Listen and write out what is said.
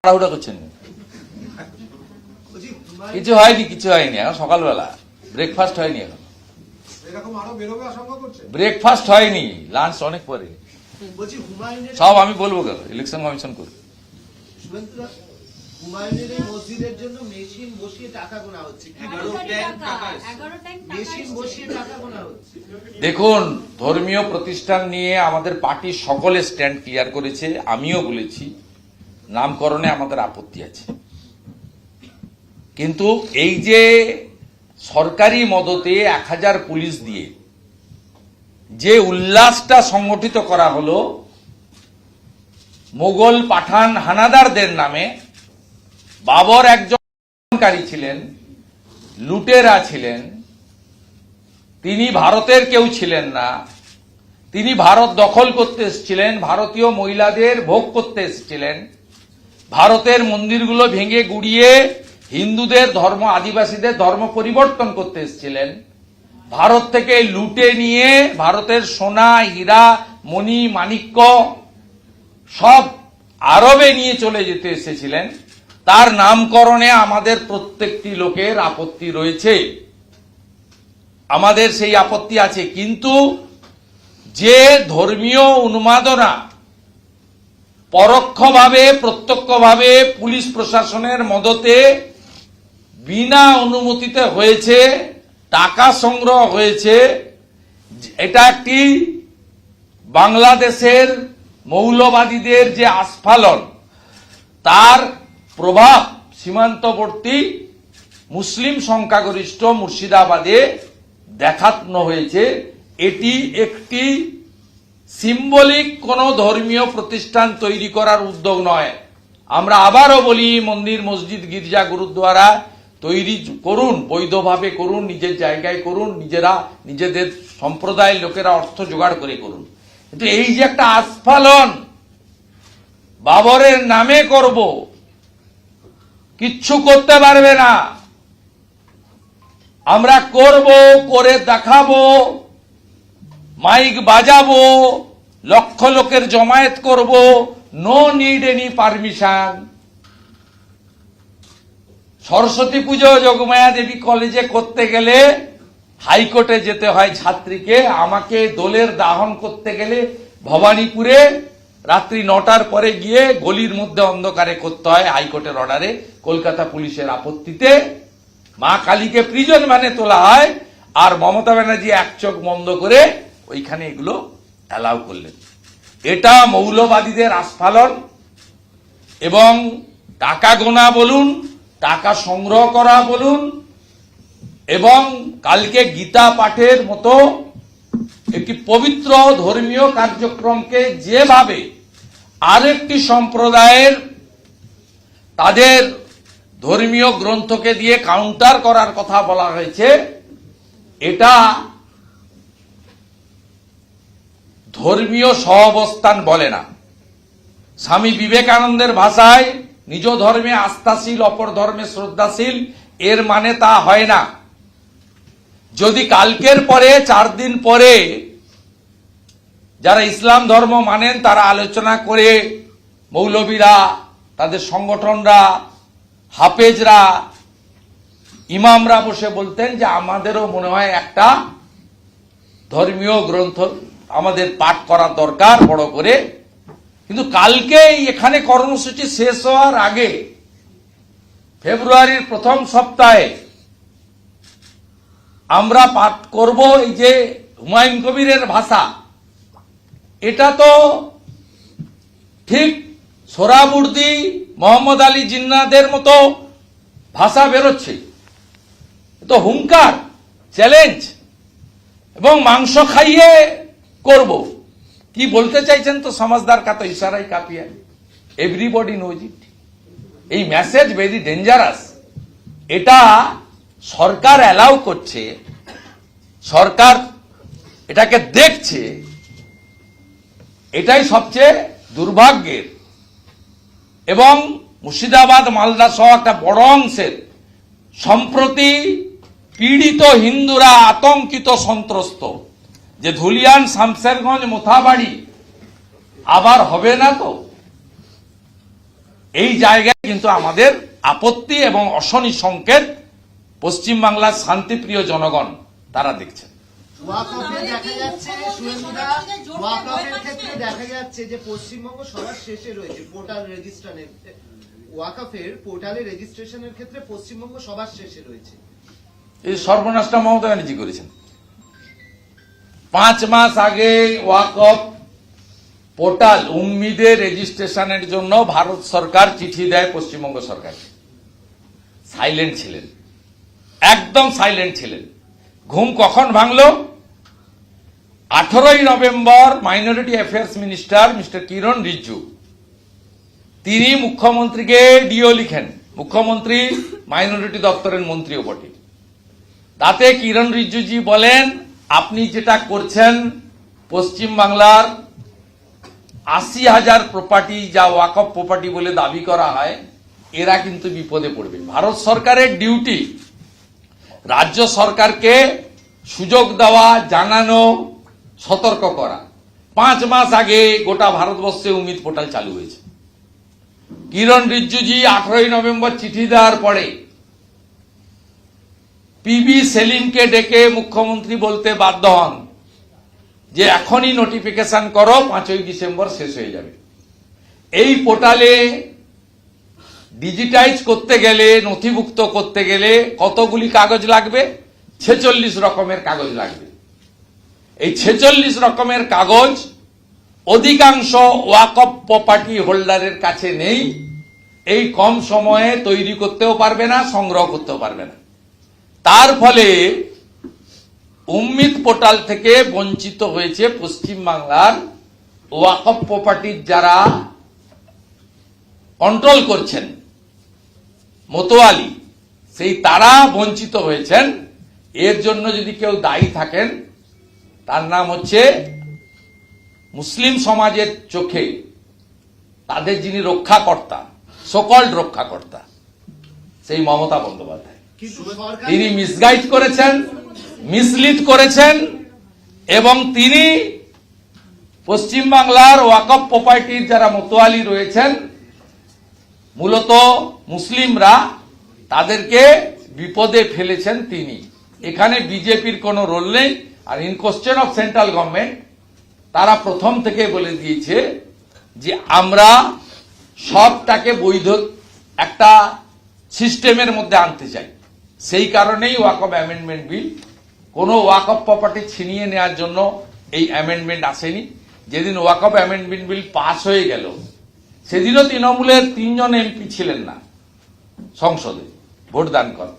তাড়াহুড়া করছেন? কিছু হয়নি, কিছু হয়নি, এখন সকালবেলা ব্রেকফাস্ট হয়নি, এখন ব্রেকফাস্ট হয়নি, লাঞ্চ অনেক পরে। সব আমি বলবো কেন, ইলেকশন কমিশন করবে। হুমায়ুনের এই মসজিদের জন্য মেশিন বসিয়ে টাকা গোনা হচ্ছে। মেশিন বসিয়ে টাকা গোনা হচ্ছে। দেখুন, ধর্মীয় প্রতিষ্ঠান নিয়ে আমাদের পার্টির সকলে স্ট্যান্ড ক্লিয়ার করেছে, আমিও বলেছি নামকরণে আমাদের আপত্তি আছে, কিন্তু এই যে সরকারি মদতে 1000 পুলিশ দিয়ে যে উল্লাসটা সংগঠিত করা হলো মোগল পাঠান হানাদারদের নামে, বাবর একজনকারী ছিলেন, লুটেরা ছিলেন, তিনি ভারতের কেউ ছিলেন না, তিনি ভারত দখল করতে এসেছিলেন, ভারতীয় মহিলাদের ভোগ করতে এসেছিলেন, ভারতের মন্দিরগুলো ভেঙে গুড়িয়ে হিন্দুদের ধর্ম, আদিবাসীদের ধর্ম পরিবর্তন করতে এসেছিলেন, ভারত থেকে লুটে নিয়ে ভারতের সোনা, হীরা, মণি, মাণিক্য সব আরবে নিয়ে চলে যেতে এসেছিলেন। তার নামকরণে আমাদের প্রত্যেকটি লোকের আপত্তি রয়েছে, আমাদের সেই আপত্তি আছে, কিন্তু যে ধর্মীয় উন্মাদনা পরোক্ষভাবে প্রত্যক্ষভাবে পুলিশ প্রশাসনের মদতে বিনা অনুমতিতে হয়েছে, টাকা সংগ্রহ হয়েছে, এটা একটি বাংলাদেশের মৌলবাদীদের যে আস্ফালন, তার প্রভাব সীমান্তবর্তী মুসলিম সংখ্যাগরিষ্ঠ মুর্শিদাবাদে দেখানো হয়েছে। এটি একটি সিম্বলিক কোন ধর্মীয় প্রতিষ্ঠান তৈরি করার উদ্যোগ নয়। আমরা আবারও বলি, মন্দির, মসজিদ, গির্জা, গুরুদ্বারা তৈরি করুন, বৈধভাবে করুন, নিজের জায়গায় করুন, নিজেরা নিজেদের সম্প্রদায়ের লোকেরা অর্থ জোগাড় করে করুন, কিন্তু এই যে একটা আস্ফালন বাবরের নামে করব, কিচ্ছু করতে পারবে না, আমরা করব, করে দেখাবো, মাইক বাজাবো, লক্ষ লোকের জমায়েত করব, no need any permission. Saraswati Puja Jogamaya দেবী কলেজে করতে গেলে হাইকোর্টে যেতে হয় ছাত্রীকে, আমাকে দোলের দাহন করতে গেলে ভবানীপুরে রাত্রি 9টার পরে গিয়ে গলির মধ্যে অন্ধকারে করতে হয় হাইকোর্টের অর্ডারে, কলকাতা পুলিশের আপত্তিতে। মা কালীকে প্রিজন ভ্যানে তোলা হয়, আর মমতা ব্যানার্জি এক চোখ বন্ধ করে ওইখানে এগুলো অ্যালাউ করলেন। এটা মৌলবাদীদের আস্ফালন, এবং টাকা গোনা বলুন, টাকা সংগ্রহ করা বলুন, এবং কালকে গীতা পাঠের মতো একটি পবিত্র ধর্মীয় কার্যক্রমকে যেভাবে আরেকটি সম্প্রদায়ের তাদের ধর্মীয় গ্রন্থকে দিয়ে কাউন্টার করার কথা বলা হয়েছে, এটা ধর্মীয় সহাবস্থান বলে না। স্বামী বিবেকানন্দের ভাষায় নিজ ধর্মে আস্থাশীল, অপর ধর্মে শ্রদ্ধাশীল, এর মানে তা হয় না। যদি কালকের পরে 4 দিন পরে যারা ইসলাম ধর্ম মানেন তারা আলোচনা করে, মৌলবীরা, তাদের সংগঠনরা, হাফেজরা, ইমামরা বসে বলতেন যে আমাদেরও মনে হয় একটা ধর্মীয় গ্রন্থ আমাদের পাঠ করা দরকার বড় করে, কিন্তু কালকে এখানে কর্মসূচি শেষ হওয়ার আগে ফেব্রুয়ারির প্রথম সপ্তাহে আমরা পাঠ করব এই যে হুমায়ুন কবিরের ভাষা। এটা তো ঠিক সোহরাবুর্দি, মোহাম্মদ আলী জিন্নাহদের মতো ভাষা বেরোচ্ছে, তো হুঙ্কার, চ্যালেঞ্জ, এবং মাংস খাইয়ে করব। কি বলতে চাইছেন তো সমাজদার কা তো ইশারাই কাফিয়া, এভরিবডি নোজ ইট। এই মেসেজ ভেরি ডেঞ্জারাস। এটা সরকার অ্যালাউ করছে, সরকার এটাকে দেখছে, এটাই সবচেয়ে দুর্ভাগ্যের। এবং মুর্শিদাবাদ, মালদা সহ একটা বড় অংশের সম্প্রতি পীড়িত হিন্দুরা আতঙ্কিত, সন্ত্রস্ত, যে ধুলিয়ান, শামসেরগঞ্জ, মোথাবাড়ি আবার হবে না তো। এই জায়গায় কিন্তু আমাদের আপত্তি এবং অশনি সংকেত পশ্চিমবাংলার শান্তিপ্রিয় জনগণ তারা দেখছেন। ওয়াকফে দেখা যাচ্ছে সুরেন্দ্রদা, ওয়াকফের ক্ষেত্রে দেখা যাচ্ছে যে পশ্চিমবঙ্গ সবার শেষে রয়েছে পোর্টাল রেজিস্ট্রেশনের, ওয়াকফের পোর্টালে রেজিস্ট্রেশনের ক্ষেত্রে পশ্চিমবঙ্গ সবার শেষে রয়েছে। এই সর্বনাশটা মমতা ব্যানার্জি করেছেন। 5 মাস আগে ওয়াকফ পোর্টাল উম্মিদের রেজিস্ট্রেশনের জন্য ভারত সরকার চিঠি দেয় পশ্চিমবঙ্গ সরকারকে। সাইলেন্ট ছিলেন, একদম সাইলেন্ট ছিলেন। ঘুম কখন ভাঙল? 18ই November minority affairs minister mister Kiren Rijiju তিনি মুখ্যমন্ত্রীকে ডিও লিখেন, মুখ্যমন্ত্রী মাইনরিটি দপ্তরের মন্ত্রীও বটে। তাতে কিরণ রিজিজুজি বলেন, আপনি যেটা করছেন পশ্চিমবাংলার 80,000 প্রপার্টি যা ওয়াকফ প্রপার্টি বলে দাবি করা হয়, এরা কিন্তু বিপদে পড়বে। ভারত সরকারের ডিউটি রাজ্য সরকারকে সুযোগ দেওয়া, জানানো, সতর্ক করা। 5 মাস আগে গোটা ভারতবর্ষে উম্মিদ পোর্টাল চালু হয়েছে। কিরণ রিজিজুজি 18ই নভেম্বর চিঠি দেওয়ার পরে পিবি সেলিমকে ডেকে মুখ্যমন্ত্রী বলতে বাধ্য হন যে এখনই নোটিফিকেশন করো, 5ই ডিসেম্বর শেষ হয়ে যাবে। এই পোর্টালে ডিজিটাইজ করতে গেলে, নথিভুক্ত করতে গেলে কতগুলি কাগজ লাগবে? 46 রকমের কাগজ লাগবে। এই 46 রকমের কাগজ অধিকাংশ ওয়াকফ প্রপার্টি হোল্ডারের কাছে নেই। এই কম সময়ে তৈরি করতেও পারবে না, সংগ্রহ করতেও পারবে না। তার ফলে উম্মিদ পোর্টাল থেকে বঞ্চিত হয়েছে পশ্চিমবাংলার ওয়াকফ প্রপার্টির যারা কন্ট্রোল করছেন, মোতোয়ালি, সেই তারা বঞ্চিত হয়েছেন। এর জন্য যদি কেউ দায়ী থাকেন, তার নাম হচ্ছে মুসলিম সমাজের চোখে তাদের যিনি রক্ষাকর্তা, সকল্ড রক্ষাকর্তা, সেই মমতা বন্দ্যোপাধ্যায়। কিন্তু সরকার তিনি মিসগাইড করেছেন, মিসলিড করেছেন, এবং তিনি পশ্চিমবাংলার ওয়াকফ প্রপার্টির যারা মোতোয়ালি রয়েছেন, মূলত মুসলিমরা, তাদেরকে বিপদে ফেলেছেন তিনি। এখানে বিজেপির কোনো রোল নেই। আর in question of central government, তারা প্রথম থেকে বলে দিয়েছে যে আমরা সবটাকে বৈধ একটা সিস্টেমের মধ্যে আনতে চাই। সেই কারণেই ওয়াকফ অ্যামেন্ডমেন্ট বিল, কোনো ওয়াকফ প্রপার্টি ছিনিয়ে নেওয়ার জন্য এই অ্যামেন্ডমেন্ট আসেনি। যেদিন ওয়াকফ অ্যামেন্ডমেন্ট বিল পাস হয়ে গেল, সেদিনও তৃণমূলের 3 জন এমপি ছিলেন না সংসদে ভোটদান করতে।